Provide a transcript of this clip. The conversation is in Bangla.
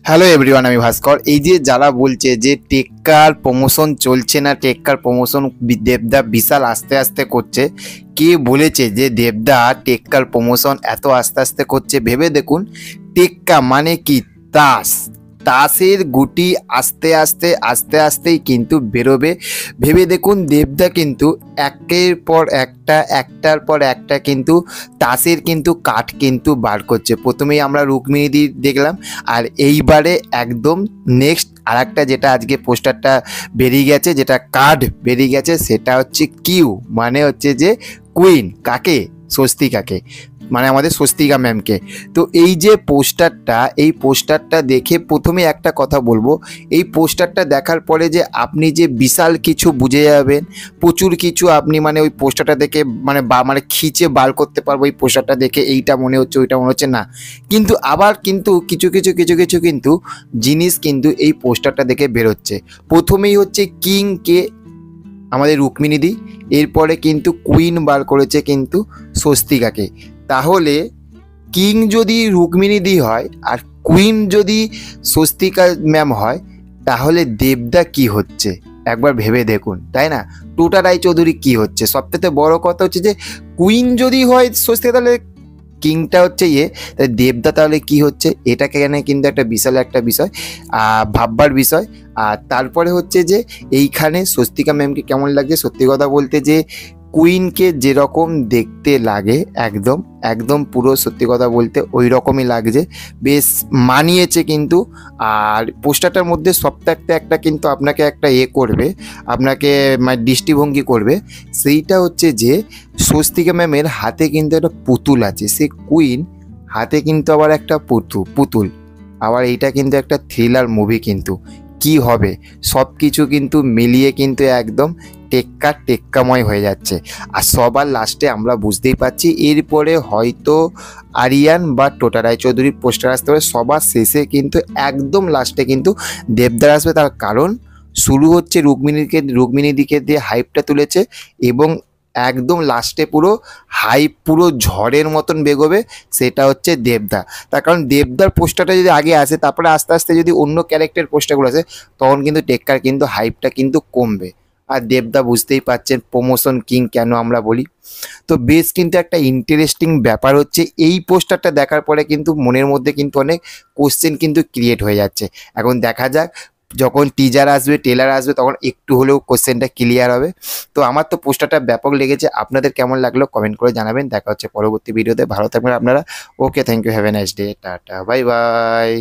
হ্যালো এভরিওয়ান, আমি ভাস্কর। এই যে যারা বলছে যে টেক্কার প্রমোশন চলছে না, টেক্কার প্রমোশন দেবদা বিশাল আস্তে আস্তে করছে, কে বলেছে যে দেবদা টেক্কার প্রমোশন এত আস্তে আস্তে করছে? ভেবে দেখুন, টেক্কা মানে কি? তাস। তাসের গুটি আস্তে আস্তে আস্তে আস্তেই কিন্তু বেরোবে। ভেবে দেখুন, দেবদা কিন্তু একের পর একটা, একটার পর একটা কিন্তু তাসের কিন্তু কাঠ কিন্তু বার করছে। প্রথমেই আমরা রুক্মিণীদি দেখলাম, আর এইবারে একদম নেক্সট আর একটা যেটা আজকে পোস্টারটা বেরিয়ে গেছে, যেটা কার্ড বেরিয়ে গেছে, সেটা হচ্ছে কিউ, মানে হচ্ছে যে কুইন। কাকে? স্বস্তিকাকে, মানে আমাদের স্বস্তিকা ম্যামকে। তো এই যে পোস্টারটা, এই পোস্টারটা দেখে প্রথমে একটা কথা বলবো, এই পোস্টারটা দেখার পরে যে আপনি যে বিশাল কিছু বুঝে যাবেন, প্রচুর কিছু আপনি মানে ওই পোস্টারটা দেখে মানে খিচে বার করতে পারবো। এই পোস্টারটা দেখে এইটা মনে হচ্ছে, ওইটা মনে হচ্ছে না, কিন্তু আবার কিন্তু কিছু কিন্তু জিনিস কিন্তু এই পোস্টারটা দেখে বেরোচ্ছে। প্রথমেই হচ্ছে কিং কে, আমাদের রুক্মিণীদি। এরপরে কিন্তু কুইন বার করেছে কিন্তু স্বস্তিকাকে। তাহলে কিং যদি রুক্মিণীদি হয় আর কুইন যদি স্বস্তিকা ম্যাম হয়, তাহলে দেবদা কি হচ্ছে একবার ভেবে দেখুন, তাই না? টোটা রায়চৌধুরী কি হচ্ছে? সবথেকে বড় কথা হচ্ছে যে কুইন যদি হয় স্বস্তিকা, তাহলে কিংটা হচ্ছে ইয়ে, তাহলে দেবদা তাহলে কি হচ্ছে? এটাকে এখানে কিন্তু একটা বিশাল একটা বিষয়, ভাববার বিষয়। আর তারপরে হচ্ছে যে এইখানে স্বস্তিকা ম্যামকে কেমন লাগছে? সত্যি কথা বলতে যে কুইনকে যেরকম দেখতে লাগে, একদম একদম পুরো সত্যি কথা বলতে ওই রকমই লাগছে, বেশ মানিয়েছে কিন্তু। আর পোস্টারটার মধ্যে সপ্তাহে একটা কিন্তু আপনাকে একটা করবে, আপনাকে মানে দৃষ্টিভঙ্গি করবে। সেইটা হচ্ছে যে স্বস্তিকা ম্যামের হাতে কিন্তু একটা পুতুল আছে, সে কুইন, হাতে কিন্তু আবার একটা পুতুল। আবার এইটা কিন্তু একটা থ্রিলার মুভি, কিন্তু কি হবে সব কিছু কিন্তু মিলিয়ে কিন্তু একদম টেক্কাময় হয়ে যাচ্ছে। আর সবার লাস্টে আমরা বুঝতেই পারছি এরপরে হয়তো আরিয়ান বা টোটা রায়চৌধুরীর পোস্টার আসতে পারে। সবার শেষে কিন্তু একদম লাস্টে কিন্তু দেবদার আসবে, তার কারণ শুরু হচ্ছে রুক্মিণীদিকে দিয়ে হাইপটা তুলেছে, এবং একদম লাস্টে পুরো হাইপ পুরো ঝড়ের মতন বেগোবে, সেটা হচ্ছে দেবদা। তার কারণ দেবদার পোস্টারটা যদি আগে আসে, তারপরে আস্তে আস্তে যদি অন্য ক্যারেক্টার পোস্টারগুলো আসে, তখন কিন্তু টেক্কার কিন্তু হাইপটা কিন্তু কমবে। আর দেবদা বুঝতেই পারছেন প্রমোশন কিং কেন আমরা বলি। তো বেশ কিন্তু একটা ইন্টারেস্টিং ব্যাপার হচ্ছে, এই পোস্টারটা দেখার পরে কিন্তু মনের মধ্যে কিন্তু অনেক কোশ্চেন কিন্তু ক্রিয়েট হয়ে যাচ্ছে। এখন দেখা যাক, যখন টিজার আসবে, ট্রেলার আসবে, তখন একটু হলেও কোশ্চেনটা ক্লিয়ার হবে। তো আমার তো পোস্টারটা ব্যাপক লেগেছে, আপনাদের কেমন লাগলো কমেন্ট করে জানাবেন। দেখা হচ্ছে পরবর্তী ভিডিওতে, ভালো থাকবেন আপনারা। Okay, thank you, have a nice day, tata, bye by.